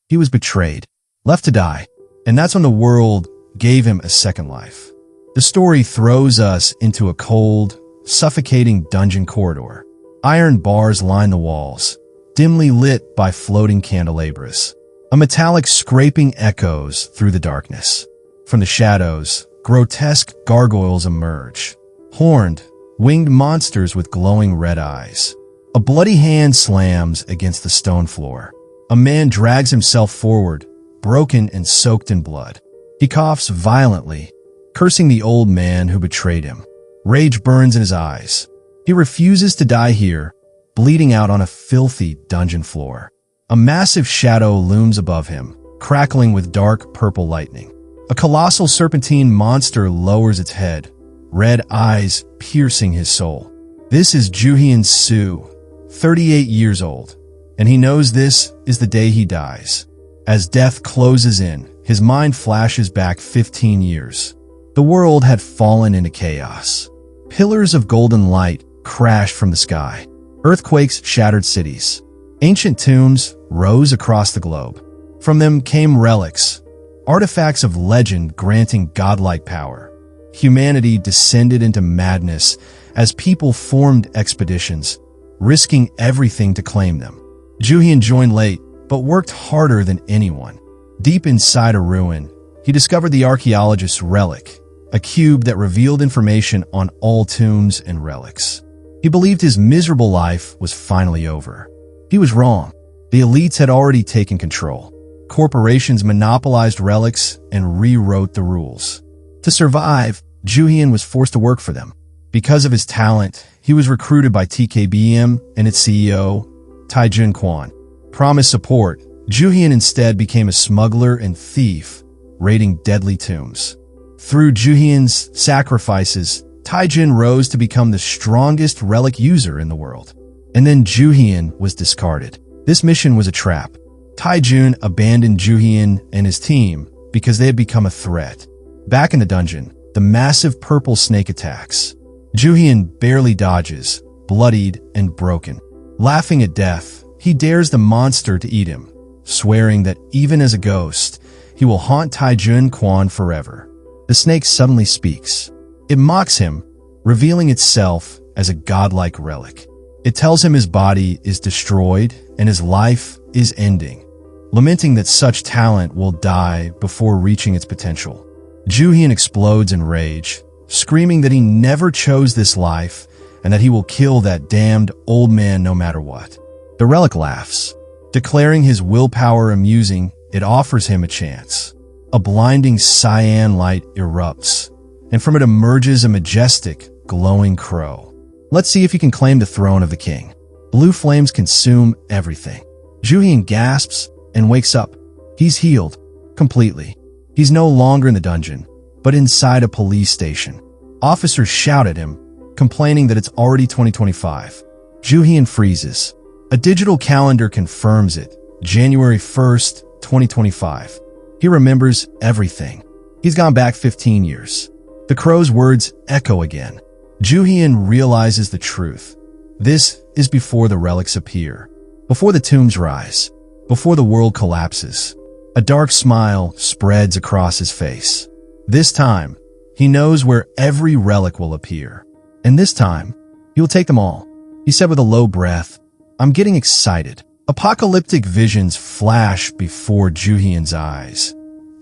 He was betrayed, left to die, and that's when the world gave him a second life. The story throws us into a cold, suffocating dungeon corridor. Iron bars line the walls, dimly lit by floating candelabras. A metallic scraping echoes through the darkness. From the shadows, grotesque gargoyles emerge, horned, winged monsters with glowing red eyes. A bloody hand slams against the stone floor. A man drags himself forward, broken and soaked in blood. He coughs violently, cursing the old man who betrayed him. Rage burns in his eyes. He refuses to die here, bleeding out on a filthy dungeon floor. A massive shadow looms above him, crackling with dark purple lightning. A colossal serpentine monster lowers its head, red eyes piercing his soul. This is Juhyun Soo, 38 years old, and he knows this is the day he dies. As death closes in, his mind flashes back 15 years. The world had fallen into chaos. Pillars of golden light crashed from the sky. Earthquakes shattered cities. Ancient tombs rose across the globe. From them came relics, artifacts of legend granting godlike power. Humanity descended into madness as people formed expeditions, risking everything to claim them. Juhyun joined late, but worked harder than anyone. Deep inside a ruin, he discovered the archaeologist's relic, a cube that revealed information on all tombs and relics. He believed his miserable life was finally over. He was wrong. The elites had already taken control. Corporations monopolized relics and rewrote the rules. To survive, Juhyun was forced to work for them. Because of his talent, he was recruited by TKBM and its CEO, Tae-jun Kwon. Promised support, Juhyun instead became a smuggler and thief, raiding deadly tombs. Through Juhyun's sacrifices, Tae-jun rose to become the strongest relic user in the world. And then Juhyun was discarded. This mission was a trap. Tae-jun abandoned Juhyun and his team because they had become a threat. Back in the dungeon, the massive purple snake attacks. Juhyun barely dodges, bloodied and broken. Laughing at death, he dares the monster to eat him, swearing that even as a ghost, he will haunt Tae-jun Kwon forever. The snake suddenly speaks. It mocks him, revealing itself as a godlike relic. It tells him his body is destroyed and his life is ending, lamenting that such talent will die before reaching its potential. Juhyun explodes in rage, screaming that he never chose this life and that he will kill that damned old man no matter what. The relic laughs. Declaring his willpower amusing, it offers him a chance. A blinding cyan light erupts, and from it emerges a majestic, glowing crow. Let's see if he can claim the throne of the king. Blue flames consume everything. Juhyun gasps and wakes up. He's healed, completely. He's no longer in the dungeon, but inside a police station. Officers shout at him, complaining that it's already 2025. Juhyun freezes. A digital calendar confirms it, January 1st, 2025. He remembers everything. He's gone back 15 years. The crow's words echo again. Juhyun realizes the truth. This is before the relics appear, before the tombs rise, before the world collapses. A dark smile spreads across his face. This time, he knows where every relic will appear. And this time, he will take them all. He said with a low breath, "I'm getting excited." Apocalyptic visions flash before Juhyun's eyes.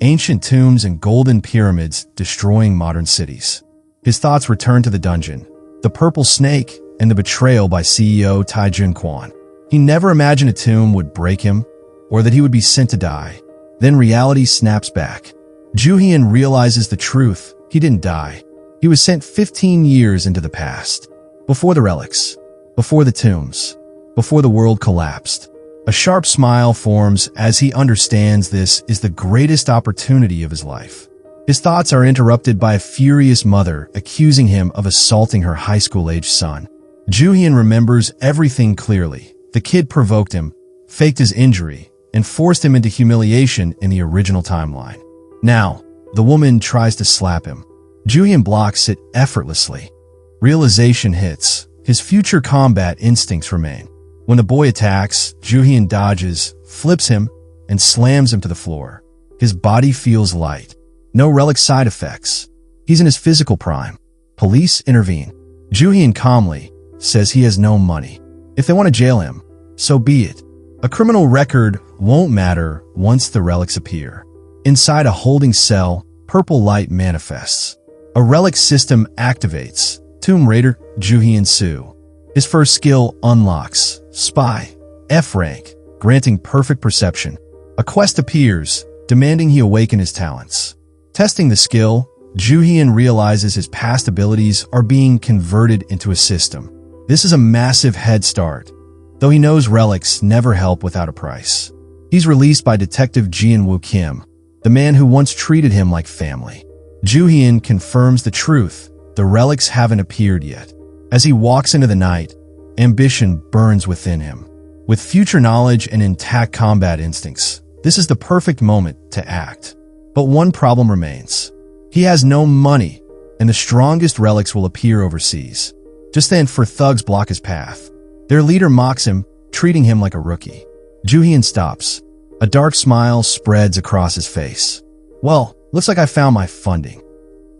Ancient tombs and golden pyramids destroying modern cities. His thoughts return to the dungeon, the purple snake, and the betrayal by CEO Tae-jun Kwon. He never imagined a tomb would break him, or that he would be sent to die. Then reality snaps back. Juhyun realizes the truth. He didn't die. He was sent 15 years into the past. Before the relics, before the tombs, before the world collapsed. A sharp smile forms as he understands this is the greatest opportunity of his life. His thoughts are interrupted by a furious mother accusing him of assaulting her high school-aged son. Juhyun remembers everything clearly. The kid provoked him, faked his injury, and forced him into humiliation in the original timeline. Now, the woman tries to slap him. Juhyun blocks it effortlessly. Realization hits. His future combat instincts remain. When the boy attacks, Juhyun dodges, flips him, and slams him to the floor. His body feels light. No relic side effects. He's in his physical prime. Police intervene. Joo-hyun calmly says he has no money. If they want to jail him, so be it. A criminal record won't matter once the relics appear. Inside a holding cell, purple light manifests. A relic system activates. Tomb Raider Joo-hyun Soo. His first skill unlocks. Spy. F rank, granting perfect perception. A quest appears, demanding he awaken his talents. Testing the skill, Joo-hyun realizes his past abilities are being converted into a system. This is a massive head start, though he knows relics never help without a price. He's released by Detective Ji-woo Kim, the man who once treated him like family. Joo-hyun confirms the truth. The relics haven't appeared yet. As he walks into the night, ambition burns within him. With future knowledge and intact combat instincts, this is the perfect moment to act. But one problem remains. He has no money, and the strongest relics will appear overseas. Just then, thugs block his path. Their leader mocks him, treating him like a rookie. Joo-hyun stops. A dark smile spreads across his face. Well, looks like I found my funding.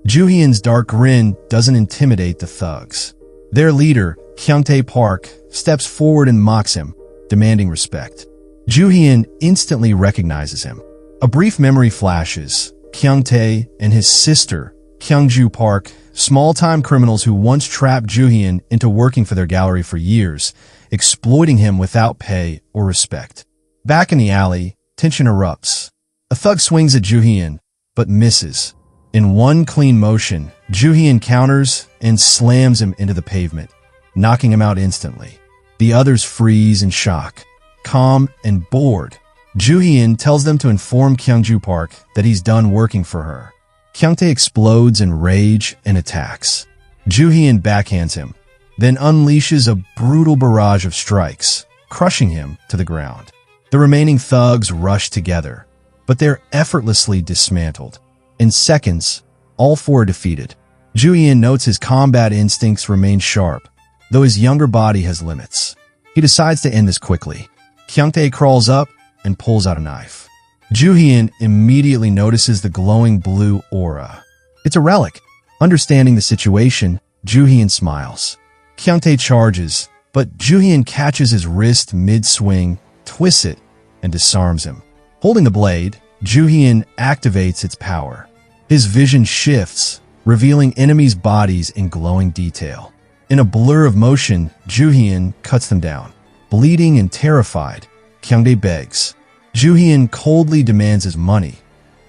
Joo-hyun's dark grin doesn't intimidate the thugs. Their leader, Kyung-tae Park, steps forward and mocks him, demanding respect. Joo-hyun instantly recognizes him. A brief memory flashes. Kyung-tae and his sister, Kyung-joo Park, small-time criminals who once trapped Joo-hyun into working for their gallery for years, exploiting him without pay or respect. Back in the alley, tension erupts. A thug swings at Joo-hyun, but misses. In one clean motion, Joo-hyun counters and slams him into the pavement, knocking him out instantly. The others freeze in shock. Calm and bored, Joo-hyun tells them to inform Kyung-joo Park that he's done working for her. Kyung-tae explodes in rage and attacks. Joo-hyun backhands him, then unleashes a brutal barrage of strikes, crushing him to the ground. The remaining thugs rush together, but they're effortlessly dismantled. In seconds, all four are defeated. Joo-hyun notes his combat instincts remain sharp, though his younger body has limits. He decides to end this quickly. Kyung-tae crawls up and pulls out a knife. Joo-hyun immediately notices the glowing blue aura. It's a relic. Understanding the situation, Joo-hyun smiles. Kyung-tae charges, but Joo-hyun catches his wrist mid-swing, twists it, and disarms him. Holding the blade, Joo-hyun activates its power. His vision shifts, revealing enemies' bodies in glowing detail. In a blur of motion, Joo-hyun cuts them down. Bleeding and terrified, Kyung-tae begs. Joo-hyun coldly demands his money.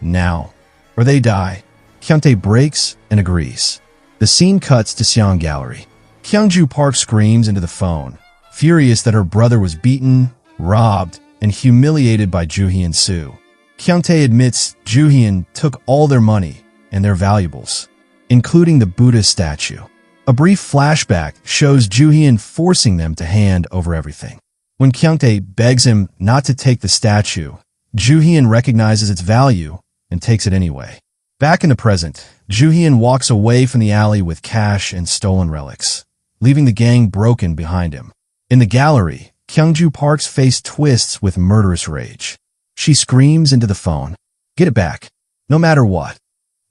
Now, or they die. Kyung-tae breaks and agrees. The scene cuts to Seong Gallery. Kyung-joo Park screams into the phone, furious that her brother was beaten, robbed, and humiliated by Joo-hyun Soo. Kyung-tae admits Joo-hyun took all their money and their valuables, including the Buddha statue. A brief flashback shows Joo-hyun forcing them to hand over everything. When Kyung-tae begs him not to take the statue, Joo-hyun recognizes its value and takes it anyway. Back in the present, Joo-hyun walks away from the alley with cash and stolen relics, leaving the gang broken behind him. In the gallery, Kyung-joo Park's face twists with murderous rage. She screams into the phone, "Get it back, no matter what."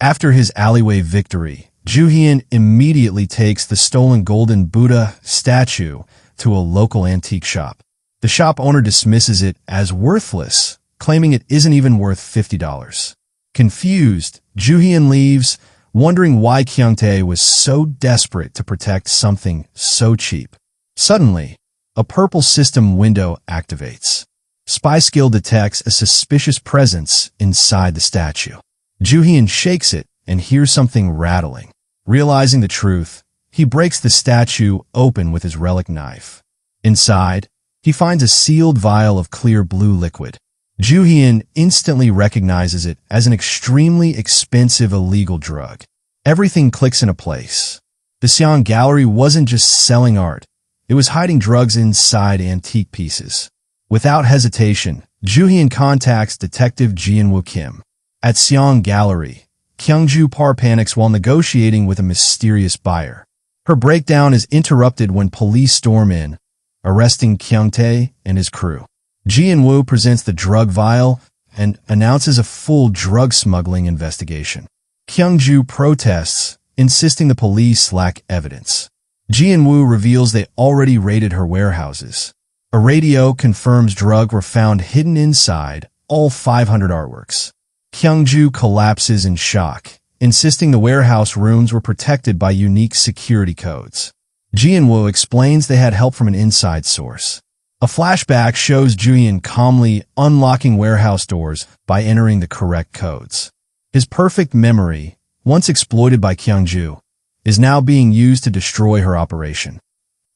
After his alleyway victory, Joo-hyun immediately takes the stolen golden Buddha statue to a local antique shop. The shop owner dismisses it as worthless, claiming it isn't even worth $50. Confused, Joo-hyun leaves, wondering why Kyung-tae was so desperate to protect something so cheap. Suddenly, a purple system window activates. Spy skill detects a suspicious presence inside the statue. Joo-hyun shakes it and hears something rattling. Realizing the truth, he breaks the statue open with his relic knife. Inside, he finds a sealed vial of clear blue liquid. Joo-hyun instantly recognizes it as an extremely expensive illegal drug. Everything clicks into place. The Seong Gallery wasn't just selling art. It was hiding drugs inside antique pieces. Without hesitation, Joo-hyun contacts Detective Ji-woo Kim. At Seong Gallery, Kyung-joo Park panics while negotiating with a mysterious buyer. Her breakdown is interrupted when police storm in, arresting Kyung-tae and his crew. Jian-woo presents the drug vial and announces a full drug smuggling investigation. Kyung-ju protests, insisting the police lack evidence. Jian-woo reveals they already raided her warehouses. A radio confirms drugs were found hidden inside all 500 artworks. Kyung-ju collapses in shock, insisting the warehouse rooms were protected by unique security codes. Jian-woo explains they had help from an inside source. A flashback shows Ju-hyun calmly unlocking warehouse doors by entering the correct codes. His perfect memory, once exploited by Kyung-ju, is now being used to destroy her operation.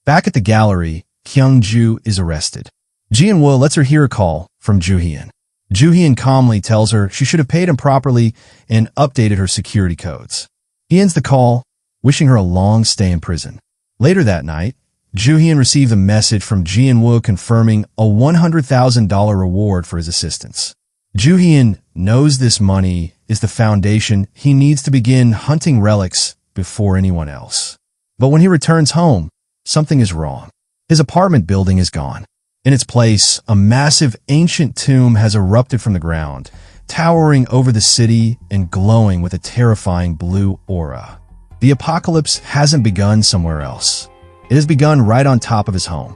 Back at the gallery, Kyung-ju is arrested. Jian-woo lets her hear a call from Ju-hyun. Ju-hyun calmly tells her she should have paid him properly and updated her security codes. He ends the call, wishing her a long stay in prison. Later that night, Ju-hyun received a message from Jian-woo confirming a $100,000 reward for his assistance. Ju-hyun knows this money is the foundation he needs to begin hunting relics before anyone else. But when he returns home, something is wrong. His apartment building is gone. In its place, a massive ancient tomb has erupted from the ground, towering over the city and glowing with a terrifying blue aura. The apocalypse hasn't begun somewhere else. It has begun right on top of his home.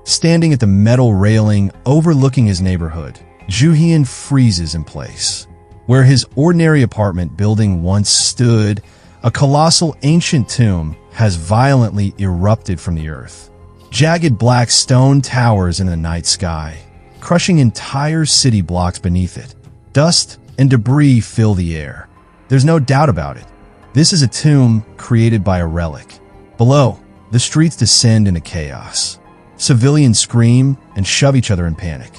Standing at the metal railing overlooking his neighborhood, Ju-hyun freezes in place. Where his ordinary apartment building once stood, a colossal ancient tomb has violently erupted from the earth. Jagged black stone towers in the night sky, crushing entire city blocks beneath it. Dust and debris fill the air. There's no doubt about it. This is a tomb created by a relic. Below, the streets descend into chaos. Civilians scream and shove each other in panic.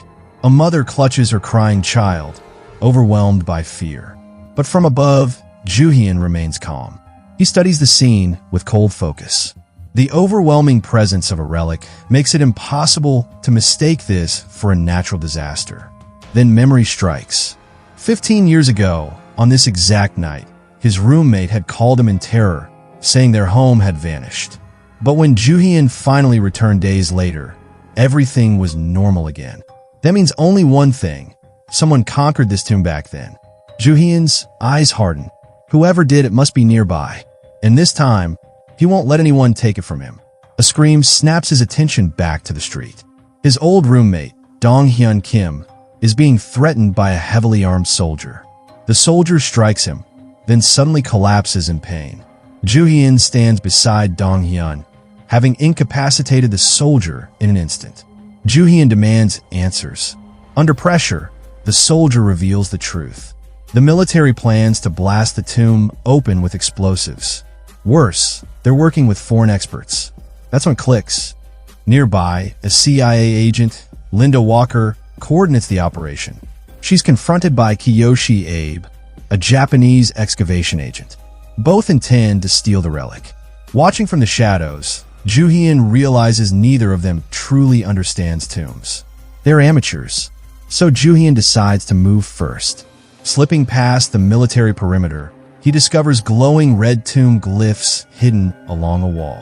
A mother clutches her crying child, overwhelmed by fear. But from above, Ju-hyun remains calm. He studies the scene with cold focus. The overwhelming presence of a relic makes it impossible to mistake this for a natural disaster. Then memory strikes. 15 years ago, on this exact night, his roommate had called him in terror, saying their home had vanished. But when Ju-hyun finally returned days later, everything was normal again. That means only one thing. Someone conquered this tomb back then. Ju-hyun's eyes harden. Whoever did it must be nearby. And this time, he won't let anyone take it from him. A scream snaps his attention back to the street. His old roommate, Dong-hyun Kim, is being threatened by a heavily armed soldier. The soldier strikes him, then suddenly collapses in pain. Ju-hyun stands beside Dong-hyun, having incapacitated the soldier in an instant. Ju-hyun demands answers. Under pressure, the soldier reveals the truth. The military plans to blast the tomb open with explosives. Worse, they're working with foreign experts. That's when it clicks. Nearby, a CIA agent, Linda Walker, coordinates the operation. She's confronted by Kiyoshi Abe, a Japanese excavation agent. Both intend to steal the relic. Watching from the shadows, Ju-hyun realizes neither of them truly understands tombs. They're amateurs, so Ju-hyun decides to move first. Slipping past the military perimeter, he discovers glowing red tomb glyphs hidden along a wall.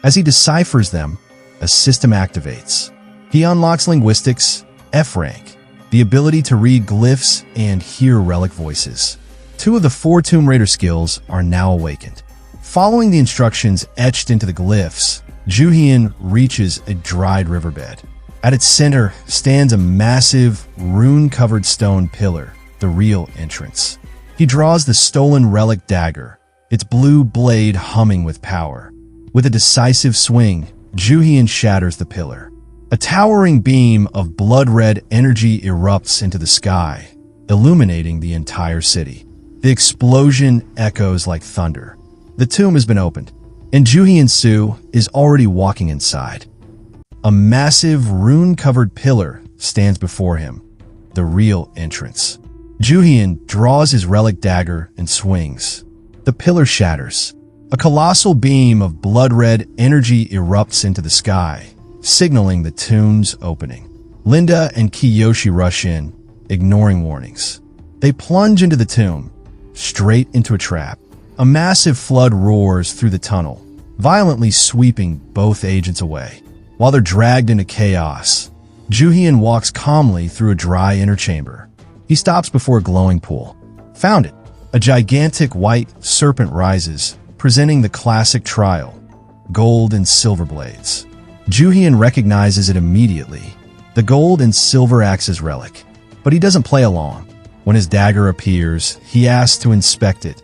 As he deciphers them, a system activates. He unlocks linguistics, F rank, the ability to read glyphs and hear relic voices. 2 of the 4 Tomb Raider skills are now awakened. Following the instructions etched into the glyphs, Ju-hyun reaches a dried riverbed. At its center stands a massive, rune-covered stone pillar, the real entrance. He draws the stolen relic dagger, its blue blade humming with power. With a decisive swing, Ju-hyun shatters the pillar. A towering beam of blood-red energy erupts into the sky, illuminating the entire city. The explosion echoes like thunder. The tomb has been opened, and Ju-hyun Soo is already walking inside. A massive rune-covered pillar stands before him, the real entrance. Ju-hyun draws his relic dagger and swings. The pillar shatters. A colossal beam of blood-red energy erupts into the sky, signaling the tomb's opening. Linda and Kiyoshi rush in, ignoring warnings. They plunge into the tomb, straight into a trap. A massive flood roars through the tunnel, violently sweeping both agents away. While they're dragged into chaos, Juhyun walks calmly through a dry inner chamber. He stops before a glowing pool. Found it. A gigantic white serpent rises, presenting the classic trial, gold and silver blades. Juhyun recognizes it immediately. The gold and silver acts as relic, but he doesn't play along. When his dagger appears, he asks to inspect it,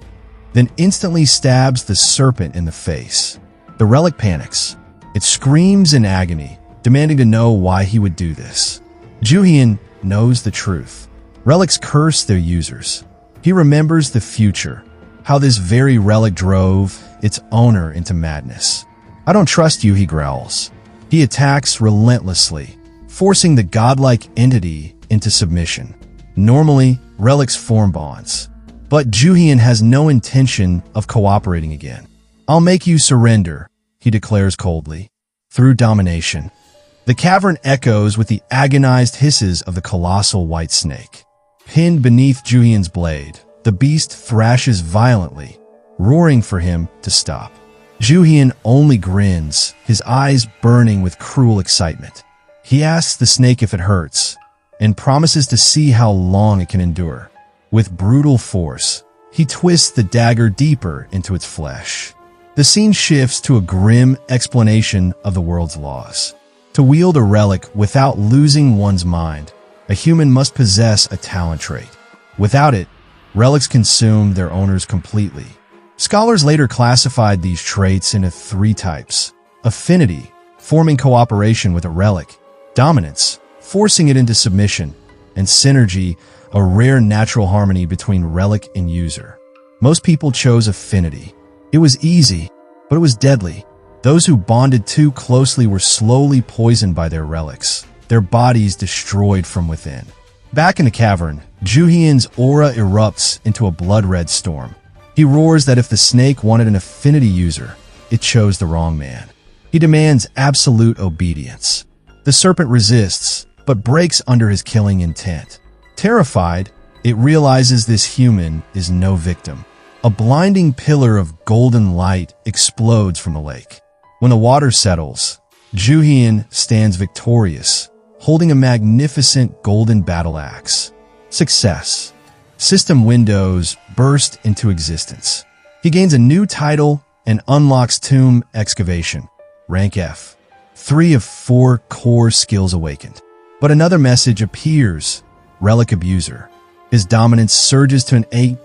then instantly stabs the serpent in the face. The relic panics. It screams in agony, demanding to know why he would do this. Juhyun knows the truth. Relics curse their users. He remembers the future, how this very relic drove its owner into madness. I don't trust you, he growls. He attacks relentlessly, forcing the godlike entity into submission. Normally, relics form bonds, but Juhyun has no intention of cooperating again. I'll make you surrender, he declares coldly. Through domination, the cavern echoes with the agonized hisses of the colossal white snake. Pinned beneath Juhyun's blade, the beast thrashes violently, roaring for him to stop. Juhyun only grins, his eyes burning with cruel excitement. He asks the snake if it hurts, and promises to see how long it can endure. With brutal force, he twists the dagger deeper into its flesh. The scene shifts to a grim explanation of the world's laws. To wield a relic without losing one's mind, a human must possess a talent trait. Without it, relics consume their owners completely. Scholars later classified these traits into 3 types: affinity, forming cooperation with a relic; dominance, forcing it into submission; and synergy, a rare natural harmony between relic and user. Most people chose affinity. It was easy, but it was deadly. Those who bonded too closely were slowly poisoned by their relics, their bodies destroyed from within. Back in the cavern, Juhyun's aura erupts into a blood-red storm. He roars that if the snake wanted an affinity user, it chose the wrong man. He demands absolute obedience. The serpent resists, but breaks under his killing intent. Terrified, it realizes this human is no victim. A blinding pillar of golden light explodes from the lake. When the water settles, Juhyun stands victorious, holding a magnificent golden battle axe. Success. System windows burst into existence. He gains a new title and unlocks tomb excavation, rank F. 3 of 4 core skills awakened. But another message appears, relic abuser. His dominance surges to an A+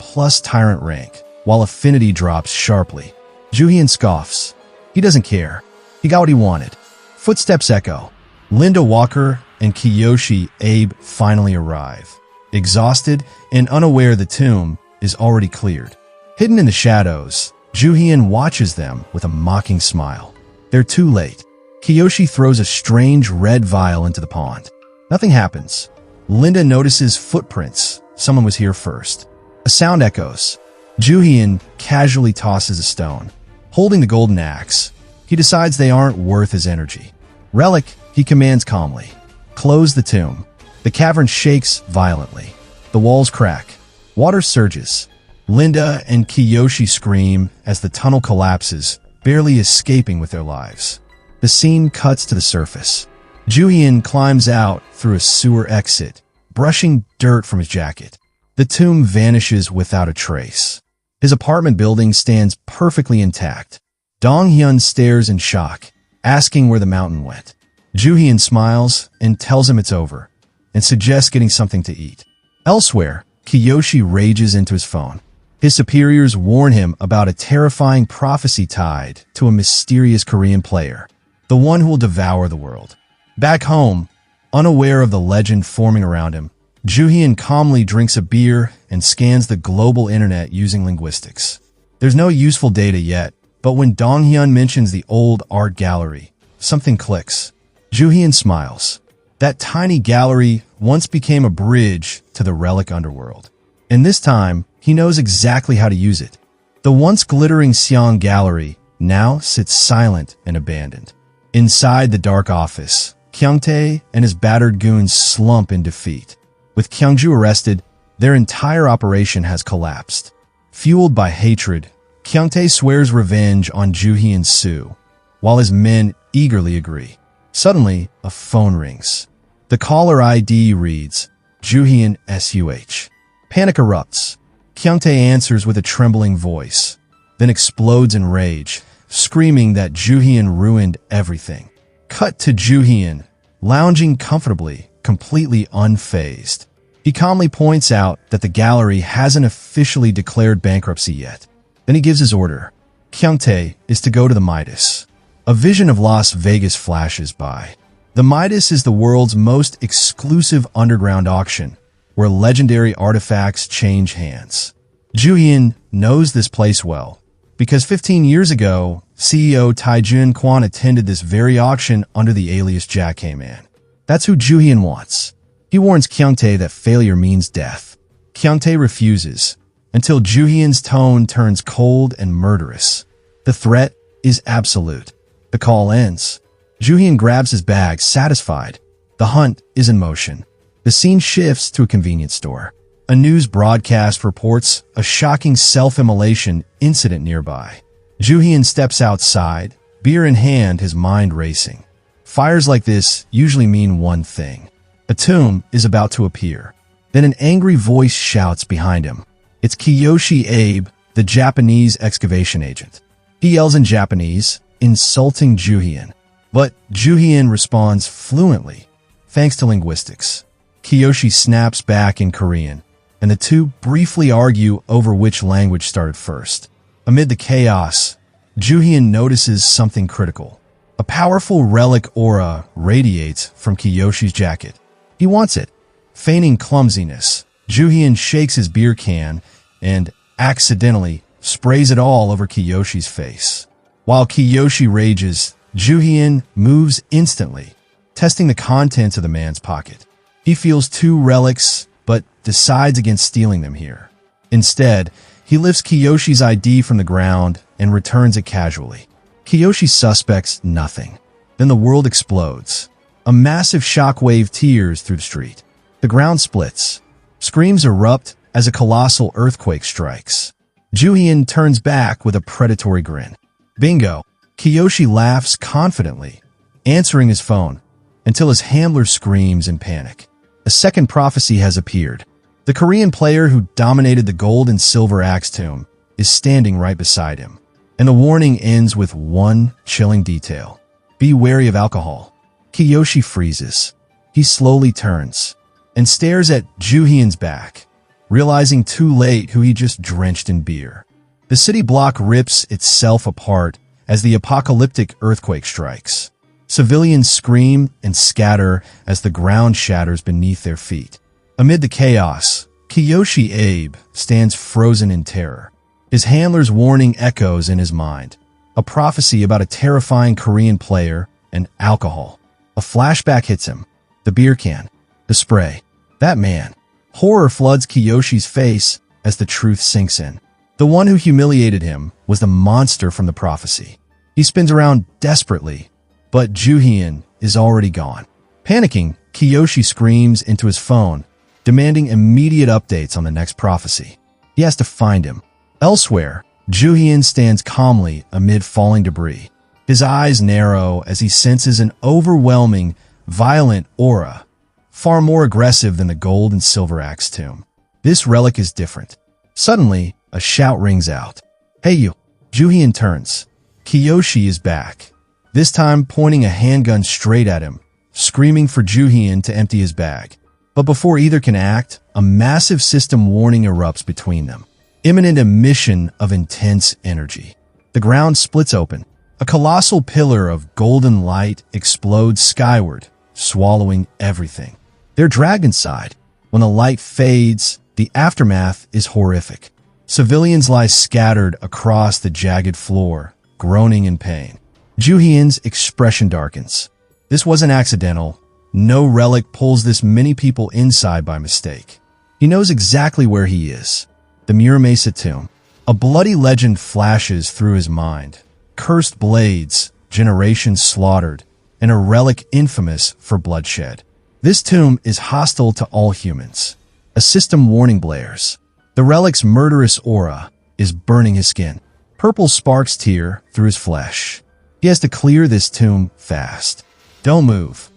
tyrant rank, while affinity drops sharply. Juhyun scoffs. He doesn't care. He got what he wanted. Footsteps echo. Linda Walker and Kiyoshi Abe finally arrive. Exhausted and unaware the tomb is already cleared. Hidden in the shadows, Juhyun watches them with a mocking smile. They're too late. Kiyoshi throws a strange red vial into the pond. Nothing happens. Linda notices footprints. Someone was here first. A sound echoes. Juhyun casually tosses a stone. Holding the golden axe, he decides they aren't worth his energy. Relic, he commands calmly. Close the tomb. The cavern shakes violently. The walls crack. Water surges. Linda and Kiyoshi scream as the tunnel collapses, barely escaping with their lives. The scene cuts to the surface. Juhyun climbs out through a sewer exit, brushing dirt from his jacket. The tomb vanishes without a trace. His apartment building stands perfectly intact. Dong-hyun stares in shock, asking where the mountain went. Juhyun smiles and tells him it's over, and suggests getting something to eat. Elsewhere, Kiyoshi rages into his phone. His superiors warn him about a terrifying prophecy tied to a mysterious Korean player, the one who will devour the world. Back home, unaware of the legend forming around him, Juhyun calmly drinks a beer and scans the global internet using linguistics. There's no useful data yet, but when Dong-hyun mentions the old art gallery, something clicks. Juhyun smiles. That tiny gallery once became a bridge to the relic underworld. And this time, he knows exactly how to use it. The once glittering Seong gallery now sits silent and abandoned. Inside the dark office, Kyungtae and his battered goons slump in defeat. With Kyungju arrested, their entire operation has collapsed. Fueled by hatred, Kyungtae swears revenge on Juhyun Soo, while his men eagerly agree. Suddenly, a phone rings. The The caller ID reads, Juhyun SUH. Panic erupts. Kyungtae answers with a trembling voice, then explodes in rage, screaming that Juhyun ruined everything. Cut to Juhyun, lounging comfortably, completely unfazed. He calmly points out that the gallery hasn't officially declared bankruptcy yet. Then he gives his order. Kyungtae is to go to the Midas. A vision of Las Vegas flashes by. The Midas is the world's most exclusive underground auction, where legendary artifacts change hands. Juhyun knows this place well, because 15 years ago, CEO Taijun Kwan attended this very auction under the alias Jack K-Man. That's who Juhyun wants. He warns Kyungtae that failure means death. Kyungtae refuses, until Juhyun's tone turns cold and murderous. The threat is absolute. The call ends. Juhyun grabs his bag, satisfied. The hunt is in motion. The scene shifts to a convenience store. A news broadcast reports a shocking self-immolation incident nearby. Juhyun steps outside, beer in hand, his mind racing. Fires like this usually mean one thing. A tomb is about to appear. Then an angry voice shouts behind him. It's Kiyoshi Abe, the Japanese excavation agent. He yells in Japanese, insulting Juhyun. But Juhyun responds fluently, thanks to linguistics. Kiyoshi snaps back in Korean, and the two briefly argue over which language started first. Amid the chaos, Juhyun notices something critical. A powerful relic aura radiates from Kiyoshi's jacket. He wants it. Feigning clumsiness, Juhyun shakes his beer can and accidentally sprays it all over Kiyoshi's face. While Kiyoshi rages, Juhyun moves instantly, testing the contents of the man's pocket. He feels two relics, but decides against stealing them here. Instead, he lifts Kiyoshi's ID from the ground and returns it casually. Kiyoshi suspects nothing. Then the world explodes. A massive shockwave tears through the street. The ground splits. Screams erupt as a colossal earthquake strikes. Juhyun turns back with a predatory grin. Bingo! Kiyoshi laughs confidently, answering his phone, until his handler screams in panic. A second prophecy has appeared. The Korean player who dominated the gold and silver axe tomb is standing right beside him. And the warning ends with one chilling detail. Be wary of alcohol. Kiyoshi freezes. He slowly turns and stares at Juhyun's back, realizing too late who he just drenched in beer. The city block rips itself apart as the apocalyptic earthquake strikes. Civilians scream and scatter as the ground shatters beneath their feet. Amid the chaos, Kiyoshi Abe stands frozen in terror. His handler's warning echoes in his mind. A prophecy about a terrifying Korean player and alcohol. A flashback hits him. The beer can. The spray. That man. Horror floods Kiyoshi's face as the truth sinks in. The one who humiliated him was the monster from the prophecy. He spins around desperately, but Juhyun is already gone. Panicking, Kiyoshi screams into his phone, demanding immediate updates on the next prophecy. He has to find him. Elsewhere, Juhyun stands calmly amid falling debris. His eyes narrow as he senses an overwhelming, violent aura, far more aggressive than the gold and silver axe tomb. This relic is different. Suddenly, a shout rings out. Hey you! Juhyun turns. Kiyoshi is back, this time pointing a handgun straight at him, screaming for Juhyun to empty his bag. But before either can act, a massive system warning erupts between them. Imminent emission of intense energy. The ground splits open. A colossal pillar of golden light explodes skyward, swallowing everything. They're dragged inside. When the light fades, the aftermath is horrific. Civilians lie scattered across the jagged floor, groaning in pain. Juhyun's expression darkens. This wasn't accidental. No relic pulls this many people inside by mistake. He knows exactly where he is. The Muramesa tomb. A bloody legend flashes through his mind. Cursed blades, generations slaughtered, and a relic infamous for bloodshed. This tomb is hostile to all humans. A system warning blares. The relic's murderous aura is burning his skin. Purple sparks tear through his flesh. He has to clear this tomb fast. Don't move.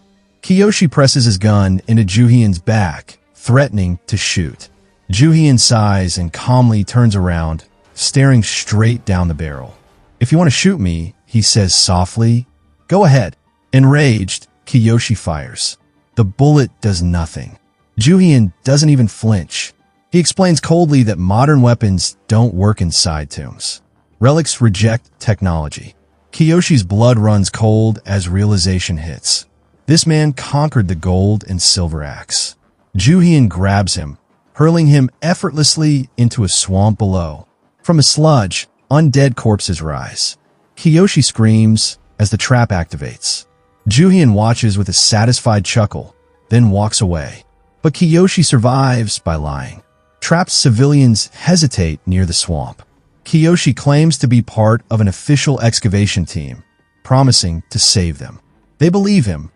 Kiyoshi presses his gun into Juhyun's back, threatening to shoot. Juhyun sighs and calmly turns around, staring straight down the barrel. "If you want to shoot me," he says softly, "go ahead." Enraged, Kiyoshi fires. The bullet does nothing. Juhyun doesn't even flinch. He explains coldly that modern weapons don't work inside tombs. Relics reject technology. Kiyoshi's blood runs cold as realization hits. This man conquered the gold and silver axe. Juhyun grabs him, hurling him effortlessly into a swamp below. From a sludge, undead corpses rise. Kiyoshi screams as the trap activates. Juhyun watches with a satisfied chuckle, then walks away. But Kiyoshi survives by lying. Trapped civilians hesitate near the swamp. Kiyoshi claims to be part of an official excavation team, promising to save them. They believe him.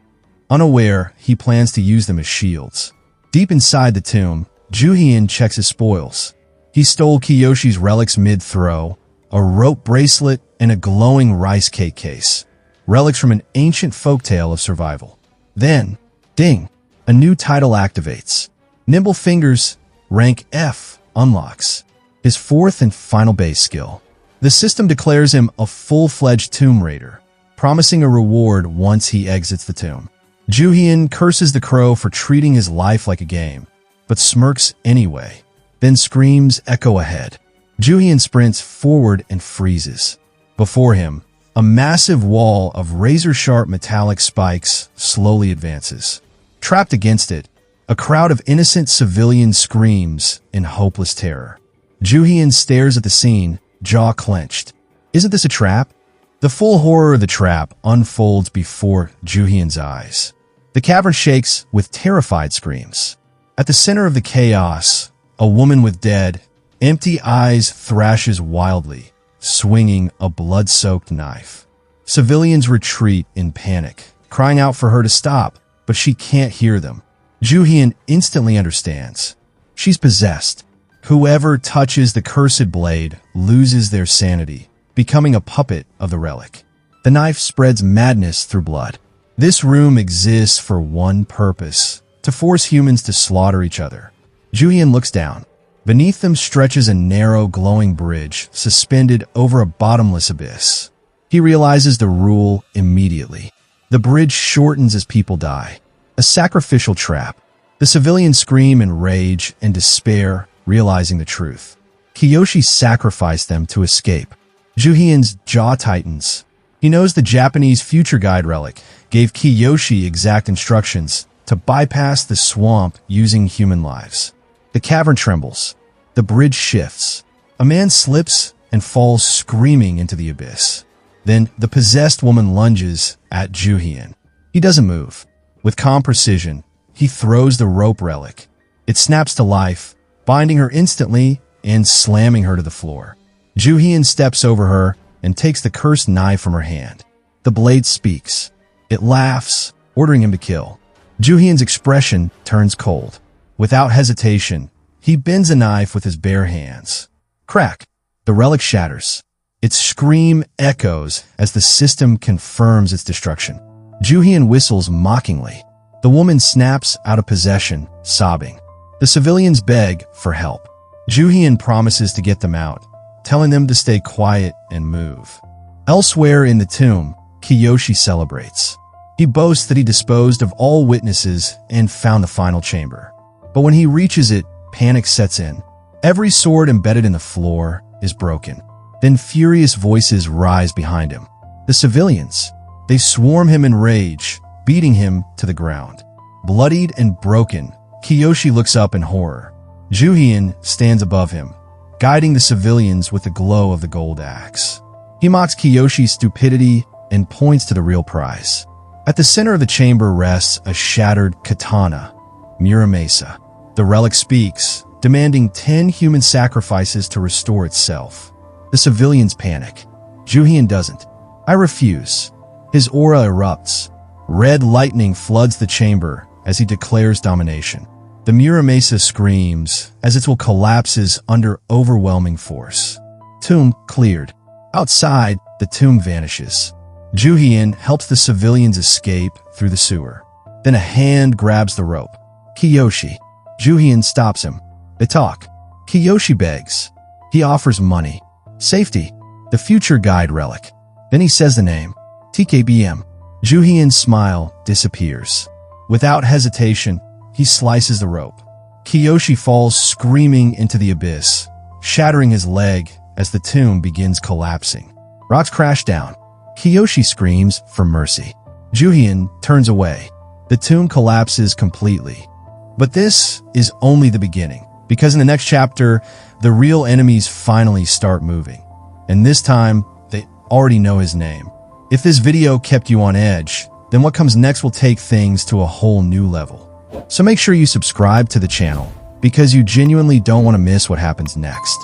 Unaware, he plans to use them as shields. Deep inside the tomb, Juhyun checks his spoils. He stole Kiyoshi's relics mid-throw, a rope bracelet and a glowing rice cake case. Relics from an ancient folktale of survival. Then, ding, a new title activates. Nimble Fingers, rank F, unlocks his fourth and final base skill. The system declares him a full-fledged tomb raider, promising a reward once he exits the tomb. Juhyun curses the crow for treating his life like a game, but smirks anyway, then screams echo ahead. Juhyun sprints forward and freezes. Before him, a massive wall of razor-sharp metallic spikes slowly advances. Trapped against it, a crowd of innocent civilians screams in hopeless terror. Juhyun stares at the scene, jaw clenched. Isn't this a trap? The full horror of the trap unfolds before Juhyun's eyes. The cavern shakes with terrified screams. At the center of the chaos, a woman with dead, empty eyes thrashes wildly, swinging a blood-soaked knife. Civilians retreat in panic, crying out for her to stop, but she can't hear them. Juhyun instantly understands. She's possessed. Whoever touches the cursed blade loses their sanity, becoming a puppet of the relic. The knife spreads madness through blood. This room exists for one purpose, to force humans to slaughter each other. Juhyun looks down. Beneath them stretches a narrow, glowing bridge, suspended over a bottomless abyss. He realizes the rule immediately. The bridge shortens as people die. A sacrificial trap. The civilians scream in rage and despair, realizing the truth. Kiyoshi sacrificed them to escape. Juhyun's jaw tightens. He knows the Japanese future guide relic gave Kiyoshi exact instructions to bypass the swamp using human lives. The cavern trembles. The bridge shifts. A man slips and falls screaming into the abyss. Then the possessed woman lunges at Juhyun. He doesn't move. With calm precision, he throws the rope relic. It snaps to life, binding her instantly and slamming her to the floor. Juhyun steps over her and takes the cursed knife from her hand. The blade speaks. It laughs, ordering him to kill. Juhyun's expression turns cold. Without hesitation, he bends a knife with his bare hands. Crack! The relic shatters. Its scream echoes as the system confirms its destruction. Juhyun whistles mockingly. The woman snaps out of possession, sobbing. The civilians beg for help. Juhyun promises to get them out, telling them to stay quiet and move. Elsewhere in the tomb, Kiyoshi celebrates. He boasts that he disposed of all witnesses and found the final chamber. But when he reaches it, panic sets in. Every sword embedded in the floor is broken. Then furious voices rise behind him. The civilians. They swarm him in rage, beating him to the ground. Bloodied and broken, Kiyoshi looks up in horror. Juhyun stands above him, guiding the civilians with the glow of the gold axe. He mocks Kiyoshi's stupidity and points to the real prize. At the center of the chamber rests a shattered katana, Muramasa. The relic speaks, demanding 10 human sacrifices to restore itself. The civilians panic. Juhyun doesn't. I refuse. His aura erupts. Red lightning floods the chamber as he declares domination. The Muramasa screams as its will collapses under overwhelming force. Tomb cleared. Outside, the tomb vanishes. Juhyun helps the civilians escape through the sewer. Then a hand grabs the rope. Kiyoshi. Juhyun stops him. They talk. Kiyoshi begs. He offers money. Safety. The future guide relic. Then he says the name. TKBM. Juhyun's smile disappears. Without hesitation, he slices the rope. Kiyoshi falls screaming into the abyss, shattering his leg as the tomb begins collapsing. Rocks crash down. Kiyoshi screams for mercy. Juhyun turns away. The tomb collapses completely. But this is only the beginning, because in the next chapter, the real enemies finally start moving. And this time, they already know his name. If this video kept you on edge, then what comes next will take things to a whole new level. So make sure you subscribe to the channel, because you genuinely don't want to miss what happens next.